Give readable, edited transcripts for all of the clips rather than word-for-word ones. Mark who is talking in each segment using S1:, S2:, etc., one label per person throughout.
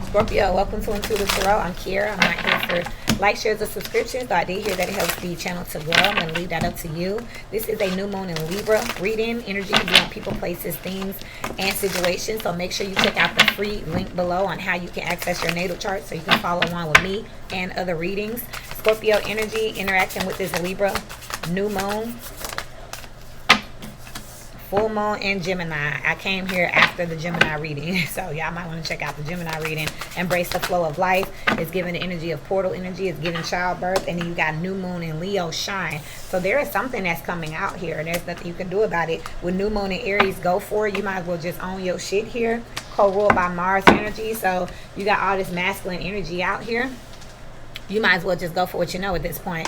S1: Scorpio, welcome to Intuitive Tarot. I'm Kiera. I'm not here for likes, shares, or subscriptions, though I did hear that it helps the channel to grow. I'm going to leave that up to you. This is a new moon in Libra reading. Energy can be on people, places, things, and situations. So make sure you check out the free link below on how you can access your natal chart so you can follow along with me and other readings. Scorpio energy interacting with this Libra new moon, full moon, and Gemini. I came here after the Gemini reading, so y'all might want to check out the Gemini reading. Embrace the flow of life. It's giving the energy of portal energy. It's giving childbirth, and then you got new moon in Leo shine. So there is something that's coming out here, and there's nothing you can do about it. With new moon in Aries, go for it. You might as well just own your shit here. Co-ruled by Mars energy, so you got all this masculine energy out here. You might as well just go for what you know at this point.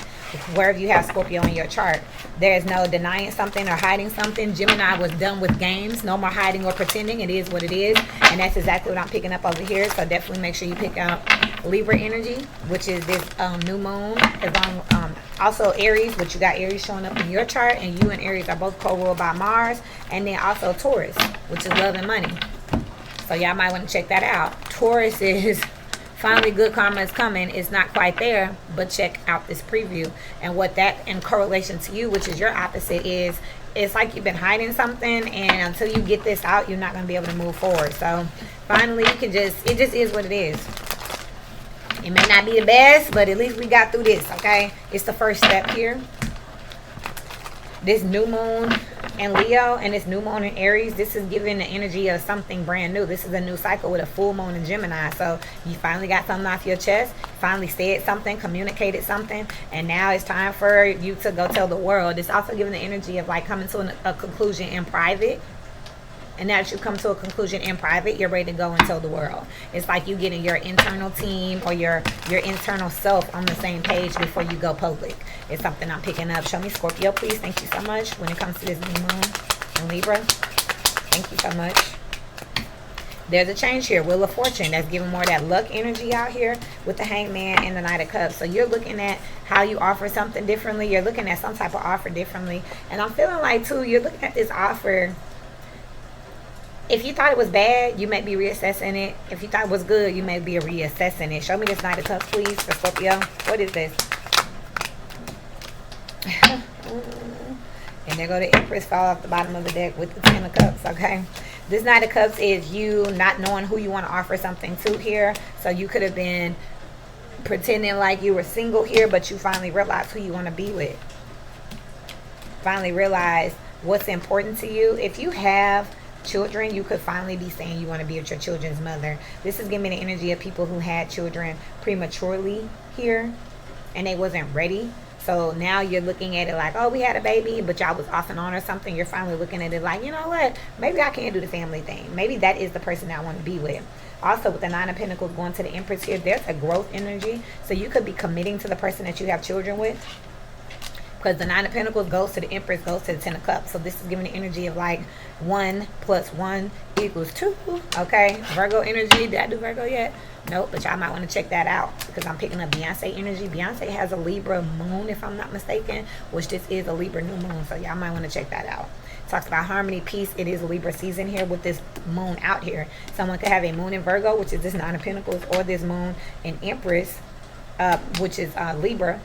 S1: Wherever you have Scorpio in your chart, there is no denying something or hiding something. Gemini was done with games. No more hiding or pretending. It is what it is. And that's exactly what I'm picking up over here. So definitely make sure you pick up Libra energy, which is this new moon. Also Aries, which you got Aries showing up in your chart. And you and Aries are both co-ruled by Mars. And then also Taurus, which is love and money. So y'all might want to check that out. Taurus is... finally, good karma is coming. It's not quite there, but check out this preview. And what that in correlation to you, which is your opposite, is it's like you've been hiding something, and until you get this out, you're not going to be able to move forward. So finally, you can just, it just is what it is. It may not be the best, but at least we got through this, okay? It's the first step here. This new moon in Leo and this new moon in Aries, this is giving the energy of something brand new. This is a new cycle with a full moon in Gemini. So you finally got something off your chest, finally said something, communicated something, and now it's time for you to go tell the world. It's also giving the energy of like coming to a conclusion in private. And now that you come to a conclusion in private, you're ready to go and tell the world. It's like you getting your internal team or your internal self on the same page before you go public. It's something I'm picking up. Show me Scorpio, please. Thank you so much. When it comes to this new moon in Libra, thank you so much. There's a change here. Wheel of Fortune. That's giving more of that luck energy out here with the Hangman and the Knight of Cups. So you're looking at how you offer something differently. You're looking at some type of offer differently. And I'm feeling like, too, you're looking at this offer. If you thought it was bad, you may be reassessing it. If you thought it was good, you may be reassessing it. Show me this Knight of Cups, please, for Scorpio. What is this? And there go the Empress fall off the bottom of the deck with the Ten of Cups, okay? This Knight of Cups is you not knowing who you want to offer something to here. So you could have been pretending like you were single here, but you finally realized who you want to be with. Finally realize what's important to you. If you have children, you could finally be saying you want to be with your children's mother. This is giving me the energy of people who had children prematurely here and they wasn't ready. So now you're looking at it like, oh, we had a baby, but y'all was off and on or something. You're finally looking at it like, you know what, maybe I can't do the family thing. Maybe that is the person I want to be with. Also, with the Nine of Pentacles going to the Empress here, there's a growth energy. So you could be committing to the person that you have children with, because the Nine of Pentacles goes to the Empress, goes to the Ten of Cups. So this is giving the energy of like 1 + 1 = 2. Okay, Virgo energy. Did I do Virgo yet? Nope, but y'all might want to check that out because I'm picking up Beyonce energy. Beyonce has a Libra moon, if I'm not mistaken, which this is a Libra new moon. So y'all might want to check that out. Talks about harmony, peace. It is Libra season here with this moon out here. Someone could have a moon in Virgo, which is this Nine of Pentacles, or this moon in Empress, which is Libra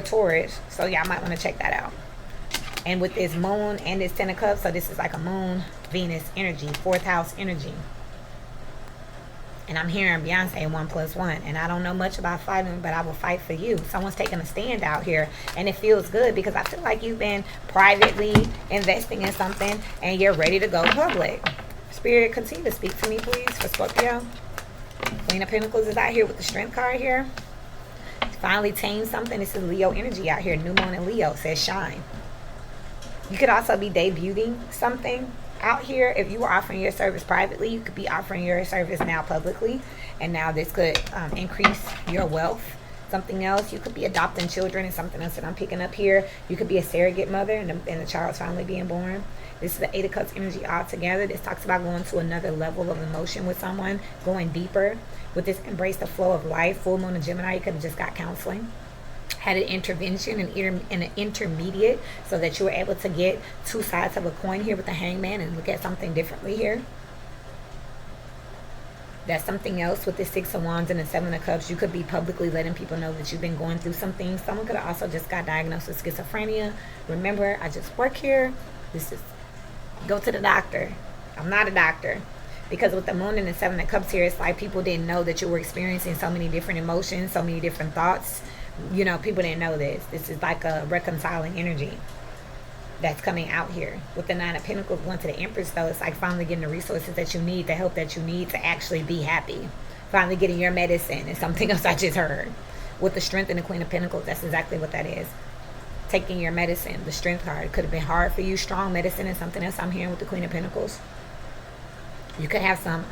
S1: Taurus. So y'all might want to check that out. And with this moon and this Ten of Cups, so this is like a moon Venus energy, 4th house energy. And I'm hearing Beyonce 1 + 1. And I don't know much about fighting, but I will fight for you. Someone's taking a stand out here. And it feels good because I feel like you've been privately investing in something and you're ready to go public. Spirit, continue to speak to me, please, for Scorpio. Queen of Pentacles is out here with the Strength card here. Finally tame something. This is Leo energy out here. New moon in Leo says shine. You could also be debuting something out here. If you were offering your service privately, you could be offering your service now publicly, and now this could increase your wealth. Something else, you could be adopting children, and something else that I'm picking up here. You could be a surrogate mother, and the child's finally being born. This is the Eight of Cups energy altogether. This talks about going to another level of emotion with someone, going deeper. With this embrace the flow of life, full moon in Gemini, you could have just got counseling, had an intervention and an intermediate, so that you were able to get two sides of a coin here with the Hangman and look at something differently here. That's something else with the Six of Wands and the Seven of Cups. You could be publicly letting people know that you've been going through some things. Someone could have also just got diagnosed with schizophrenia. Remember, I just work here. This is, go to the doctor. I'm not a doctor. Because with the Moon and the Seven of Cups here, it's like people didn't know that you were experiencing so many different emotions, so many different thoughts. You know, people didn't know this. This is like a reconciling energy that's coming out here. With the Nine of Pentacles going to the Empress, though, it's like finally getting the resources that you need, the help that you need to actually be happy. Finally getting your medicine is something else I just heard. With the Strength and the Queen of Pentacles, that's exactly what that is. Taking your medicine, the Strength card. It could have been hard for you. Strong medicine is something else I'm hearing with the Queen of Pentacles. You could have some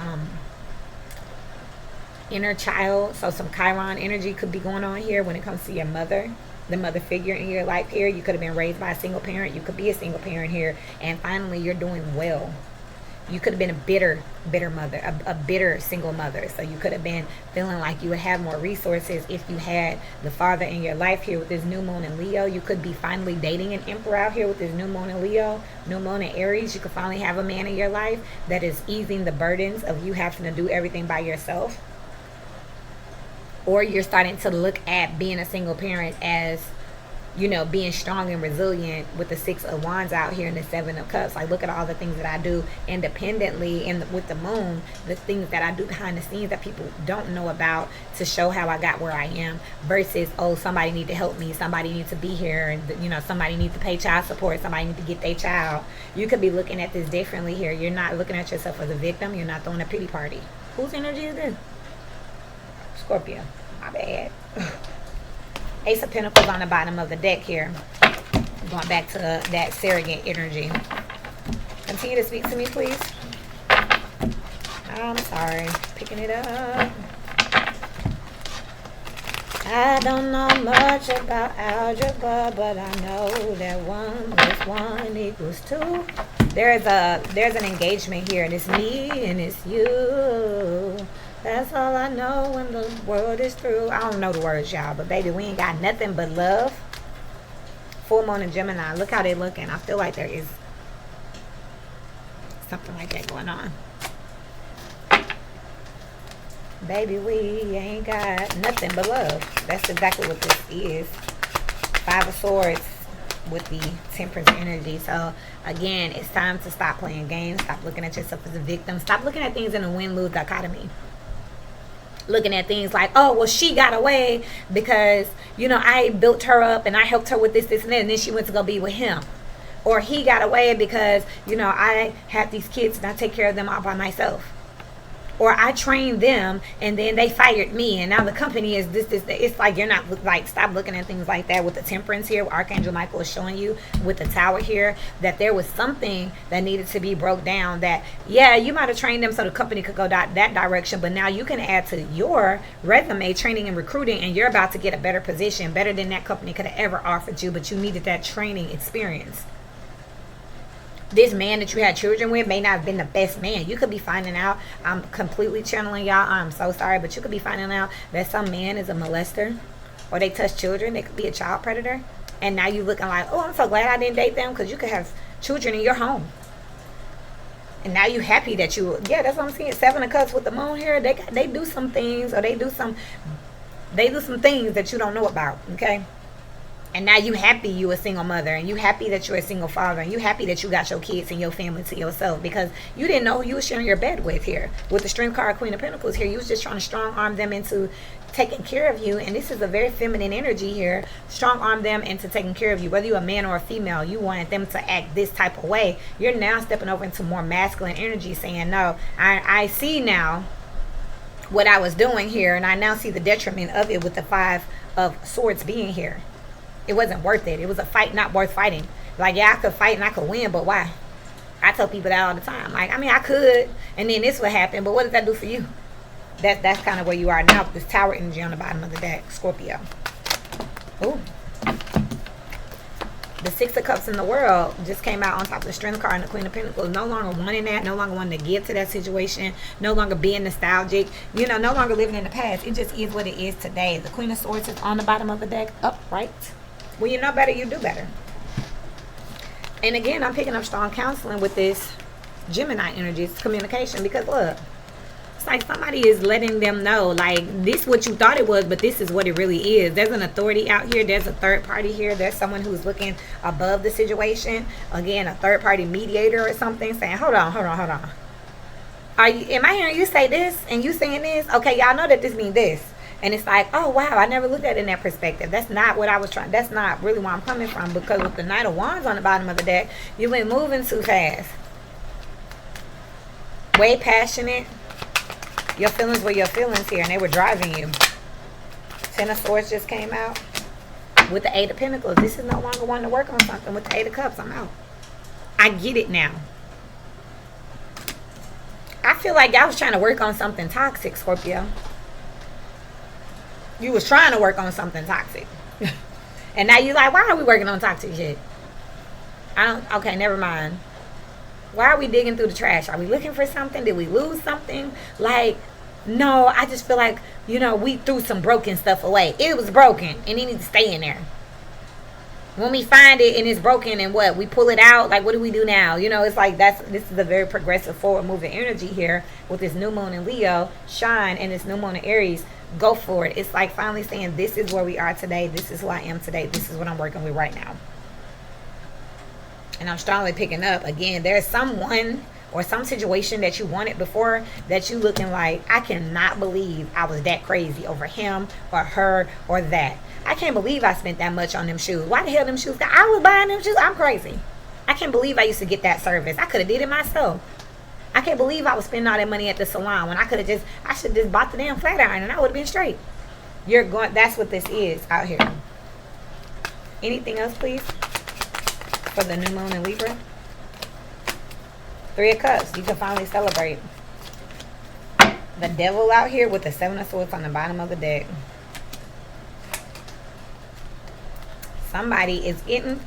S1: inner child, so some Chiron energy could be going on here when it comes to your mother, the mother figure in your life here. You could have been raised by a single parent. You could be a single parent here, and finally you're doing well. You could have been a bitter mother, a bitter single mother. So you could have been feeling like you would have more resources if you had the father in your life here with this new moon in Leo. You could be finally dating an emperor out here with this new moon in Leo, new moon in Aries. You could finally have a man in your life that is easing the burdens of you having to do everything by yourself. Or you're starting to look at being a single parent as, you know, being strong and resilient with the Six of Wands out here and the Seven of Cups. Like, look at all the things that I do independently and with the moon, the things that I do behind the scenes that people don't know about to show how I got where I am, versus, oh, somebody need to help me, somebody needs to be here, and, you know, somebody needs to pay child support, somebody needs to get their child. You could be looking at this differently here. You're not looking at yourself as a victim. You're not throwing a pity party. Whose energy is this? Scorpio. My bad. Ace of Pentacles on the bottom of the deck here. Going back to that surrogate energy. Continue to speak to me, please. I'm sorry. Picking it up. I don't know much about algebra, but I know that 1 + 1 = 2. There's an engagement here, and it's me and it's you. That's all I know when the world is through. I don't know the words, y'all, but baby, we ain't got nothing but love. Full moon in Gemini. Look how they looking. I feel like there is something like that going on. Baby, we ain't got nothing but love. That's exactly what this is. 5 of Swords with the Temperance energy. So again, it's time to stop playing games. Stop looking at yourself as a victim. Stop looking at things in a win-lose dichotomy. Looking at things like, oh, well, she got away because, you know, I built her up and I helped her with this, and that, and then she went to go be with him. Or he got away because, you know, I had these kids and I take care of them all by myself. Or I trained them and then they fired me and now the company is this. It's like, you're not, like, stop looking at things like that. With the Temperance here, Archangel Michael is showing you with the Tower here that there was something that needed to be broke down. That, yeah, you might have trained them so the company could go that direction, but now you can add to your resume training and recruiting, and you're about to get a better position, better than that company could have ever offered you, but you needed that training experience. This man that you had children with may not have been the best man. You could be finding out, I'm completely channeling y'all, I'm so sorry, but you could be finding out that some man is a molester, or they touch children. They could be a child predator, and now you looking like, oh, I'm so glad I didn't date them, because you could have children in your home. And now you happy that you, yeah, that's what I'm saying. 7 of Cups with the moon here, they do some things, or they do some things that you don't know about, okay? And now you happy you a single mother, and you happy that you're a single father, and you happy that you got your kids and your family to yourself, because you didn't know who you was sharing your bed with here. With the Strength card, Queen of Pentacles here, you was just trying to strong arm them into taking care of you. And this is a very feminine energy here. Strong arm them into taking care of you. Whether you're a man or a female, you wanted them to act this type of way. You're now stepping over into more masculine energy, saying, no, I see now what I was doing here, and I now see the detriment of it with the 5 of Swords being here. It wasn't worth it. It was a fight not worth fighting. Like, yeah, I could fight and I could win, but why? I tell people that all the time. Like, I mean, I could, and then this would happen, but what does that do for you? That's kind of where you are now with this Tower energy on the bottom of the deck, Scorpio. Ooh. The 6 of Cups in the World just came out on top of the Strength card and the Queen of Pentacles. No longer wanting that, no longer wanting to give to that situation, no longer being nostalgic, you know, no longer living in the past. It just is what it is today. The Queen of Swords is on the bottom of the deck, upright. When you know better, you do better. And again, I'm picking up strong counseling with this Gemini energy. It's communication, because look, It's like somebody is letting them know, like, this what you thought it was, but this is what it really is. There's an authority out here. There's a third party here. There's someone who's looking above the situation. Again, a third party mediator or something saying, hold on. Am I hearing you say this and you saying this? Okay, y'all know that this means this. And it's like, oh, wow, I never looked at it in that perspective. That's not what I was trying. That's not really where I'm coming from. Because with the Knight of Wands on the bottom of the deck, you've been moving too fast. Way passionate. Your feelings were your feelings here, and they were driving you. Ten of Swords just came out. With the Eight of Pentacles. This is no longer wanting to work on something. With the Eight of Cups, I'm out. I get it now. I feel like I was trying to work on something toxic, Scorpio. You was trying to work on something toxic. And now you're like, why are we working on toxic shit? Okay, never mind. Why are we digging through the trash? Are we looking for something? Did we lose something? Like, no, I just feel like, we threw some broken stuff away. It was broken and it needs to stay in there. When we find it and it's broken and what? We pull it out? Like, what do we do now? It's like this is a very progressive, forward-moving energy here with this new moon in Leo, shine, and this new moon in Aries. Go for it. It's like finally saying, this is where we are today. This is who I am today. This is what I'm working with right now. And I'm strongly picking up, again, there's someone or some situation that you wanted before that you looking like, I cannot believe I was that crazy over him or her or that. I can't believe I spent that much on them shoes. Why the hell them shoes? I was buying them shoes. I'm crazy. I can't believe I used to get that service. I could have did it myself. I can't believe I was spending all that money at the salon when I should have just bought the damn flat iron and I would have been straight. That's what this is out here. Anything else, please? For the new moon in Libra. Three of Cups. You can finally celebrate. The Devil out here with the Seven of Swords on the bottom of the deck. Somebody is getting,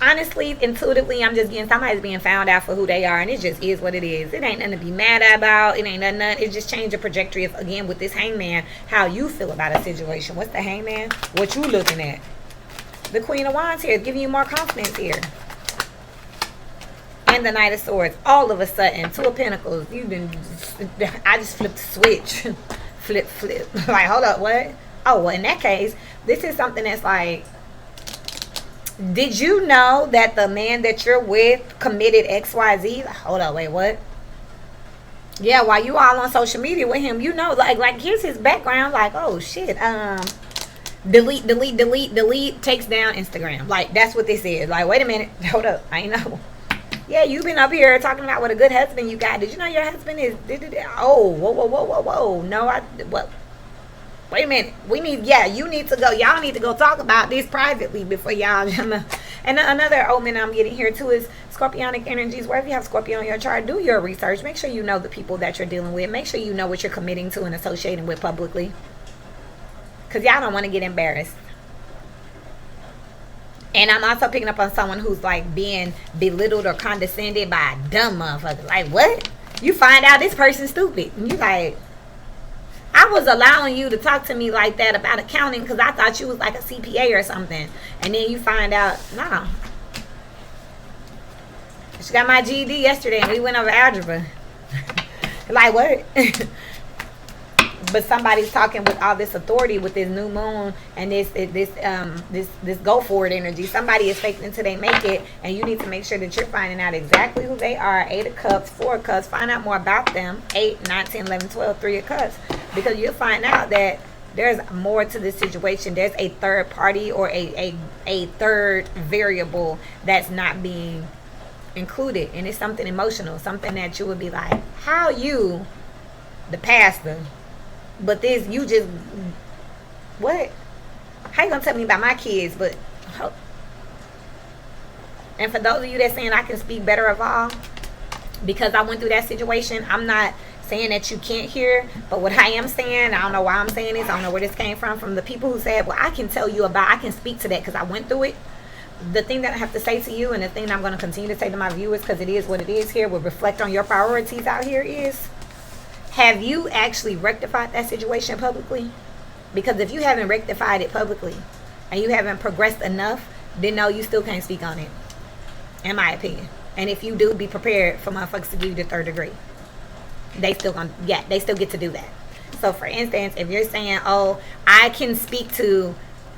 S1: honestly, intuitively, I'm just getting, somebody's being found out for who they are, and it just is what it is. It ain't nothing to be mad about. It ain't nothing. It just changed the trajectory of, again, with this Hangman, how you feel about a situation. What's the Hangman? What you looking at? The Queen of Wands here is giving you more confidence here. And the Knight of Swords. All of a sudden, Two of Pentacles. I just flipped the switch. flip. Like, hold up, what? Oh, well, in that case, this is something that's like, did you know that the man that you're with committed XYZ? Hold up, wait, what? Yeah, while you all on social media with him, like here's his background. Like, oh shit, delete, takes down Instagram. Like, that's what this is. Like, wait a minute, hold up, I know. Yeah, you've been up here talking about what a good husband you got. Did you know your husband is? Oh, whoa. No, what? Wait a minute. You need to go. Y'all need to go talk about this privately before y'all. And another omen I'm getting here too is Scorpionic energies. Wherever you have Scorpio on your chart, do your research. Make sure you know the people that you're dealing with. Make sure you know what you're committing to and associating with publicly. Because y'all don't want to get embarrassed. And I'm also picking up on someone who's like being belittled or condescended by a dumb motherfucker. Like, what? You find out this person's stupid. And you like, I was allowing you to talk to me like that about accounting because I thought you was like a CPA or something. And then you find out, no. She got my GED yesterday and we went over algebra. Like, what? But somebody's talking with all this authority with this new moon and this go forward energy. Somebody is faking until they make it, and you need to make sure that you're finding out exactly who they are. 8 of Cups, 4 of Cups. Find out more about them. 8, 9, 10, 11, 12, 3 of Cups. Because you'll find out that there's more to this situation. There's a third party or a third variable that's not being included, and it's something emotional, something that you would be like, how you, the pastor, but this, you just, what? How you gonna tell me about my kids? But, and for those of you that saying I can speak better of all, because I went through that situation, I'm not saying that you can't hear, but what I am saying, I don't know why I'm saying this, I don't know where this came from the people who said, well, I can tell you about, I can speak to that because I went through it. The thing that I have to say to you, and the thing that I'm going to continue to say to my viewers, because it is what it is here, will reflect on your priorities out here is, have you actually rectified that situation publicly? Because if you haven't rectified it publicly and you haven't progressed enough, then no, you still can't speak on it, in my opinion. And if you do, be prepared for motherfuckers to give you the 3rd degree. they still get to do that. So for instance, if you're saying, oh, I can speak to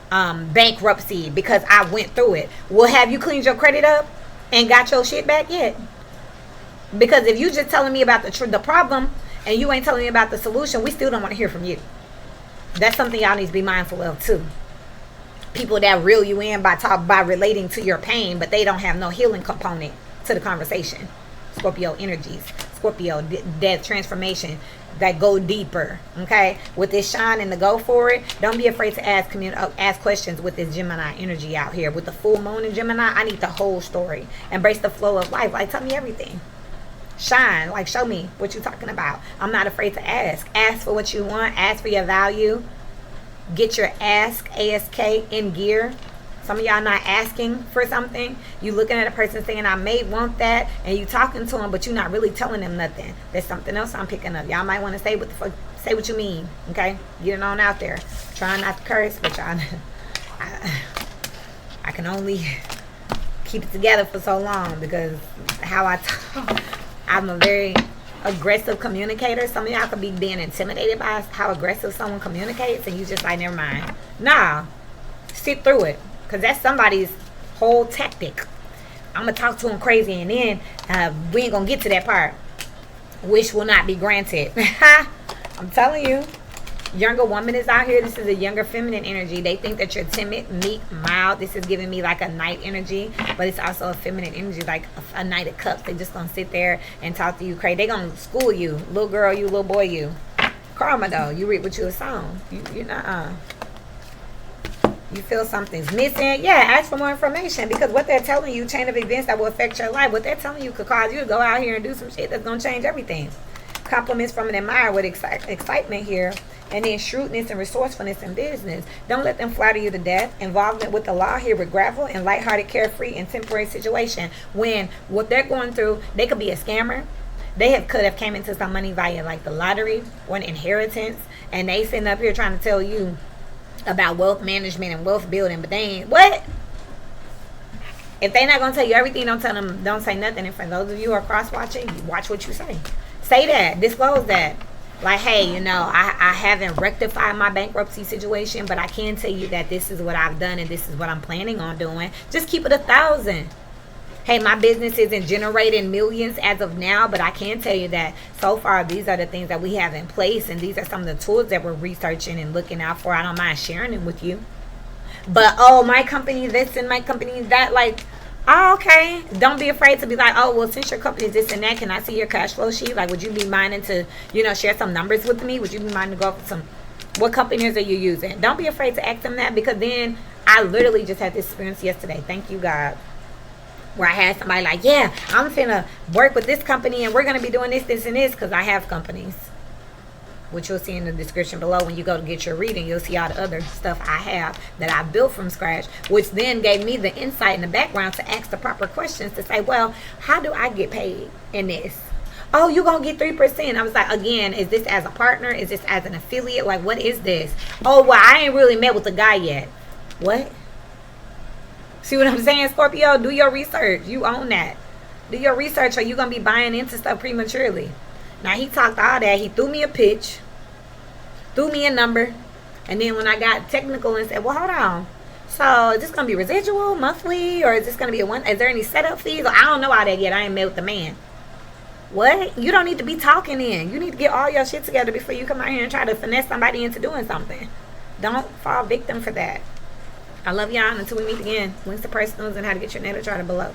S1: bankruptcy because I went through it, well, have you cleaned your credit up and got your shit back yet? Because if you just telling me about the problem and you ain't telling me about the solution, we still don't want to hear from you. That's something y'all need to be mindful of too. People that reel you in by relating to your pain, but they don't have no healing component to the conversation. Scorpio energies, Scorpio death transformation that go deeper. Okay, with this shine and the go for it, don't be afraid to ask questions with this Gemini energy out here. With the full moon in Gemini, I need the whole story. Embrace the flow of life. Like, tell me everything. Shine, like, show me what you're talking about. I'm not afraid to ask for what you want, ask for your value. Get your ask in gear. Some of y'all not asking for something. You looking at a person saying, I may want that, and you talking to them, but you're not really telling them nothing. There's something else I'm picking up. Y'all might want to say what you mean. Okay, get it on out there. Trying not to curse, but y'all, I can only keep it together for so long because how I talk. I'm a very aggressive communicator. Some of y'all could be being intimidated by how aggressive someone communicates, and you just like, never mind. Nah, sit through it, because that's somebody's whole tactic. I'm gonna talk to them crazy, and then we ain't gonna get to that part. Wish will not be granted. I'm telling you, younger woman is out here. This is a younger feminine energy. They think that you're timid, meek, mild. This is giving me like a knight energy, but it's also a feminine energy, like a knight of cups. They just gonna sit there and talk to you crazy. They gonna school you, little girl, you, little boy, you. Karma though, you reap what you sown. You know, you feel something's missing, yeah, ask for more information, because what they're telling you, chain of events that will affect your life, what they're telling you could cause you to go out here and do some shit that's gonna change everything. Compliments from an admirer with excitement here. And then shrewdness and resourcefulness in business. Don't let them flatter you to death. Involvement with the law here with gravel and lighthearted, carefree, and temporary situation. When what they're going through, they could be a scammer. They could have came into some money via like the lottery or an inheritance, and they sitting up here trying to tell you about wealth management and wealth building, but they ain't what? If they're not gonna tell you everything, don't tell them. Don't say nothing. And for those of you who are cross watching, watch what you say. Say that. Disclose that. Like, hey, you know, I haven't rectified my bankruptcy situation, but I can tell you that this is what I've done and this is what I'm planning on doing. Just keep it 1,000. Hey, my business isn't generating millions as of now, but I can tell you that so far these are the things that we have in place, and these are some of the tools that we're researching and looking out for. I don't mind sharing them with you. But, oh, my company this and my company that, like, oh, okay. Don't be afraid to be like, oh, well, since your company is this and that, can I see your cash flow sheet? Like, would you be minding to, you know, share some numbers with me? Would you be minding to go over what companies are you using? Don't be afraid to ask them that, because then I literally just had this experience yesterday. Thank you, God. Where I had somebody like, yeah, I'm finna work with this company and we're going to be doing this, this, and this, because I have companies. Which you'll see in the description below. When you go to get your reading, you'll see all the other stuff I have that I built from scratch, which then gave me the insight in the background to ask the proper questions to say, well, how do I get paid in this? Oh, you're going to get 3%. I was like, again, is this as a partner? Is this as an affiliate? Like, what is this? Oh, well, I ain't really met with the guy yet. What? See what I'm saying, Scorpio? Do your research. You own that. Do your research, or you're going to be buying into stuff prematurely. Now, he talked all that. He threw me a pitch, threw me a number, and then when I got technical and said, well, hold on. So, is this going to be residual, monthly, or is this going to be a one? Is there any setup fees? I don't know all that yet. I ain't met with the man. What? You don't need to be talking in. You need to get all your shit together before you come out here and try to finesse somebody into doing something. Don't fall victim for that. I love y'all. Until we meet again. Links to personals and how to get your natal chart below.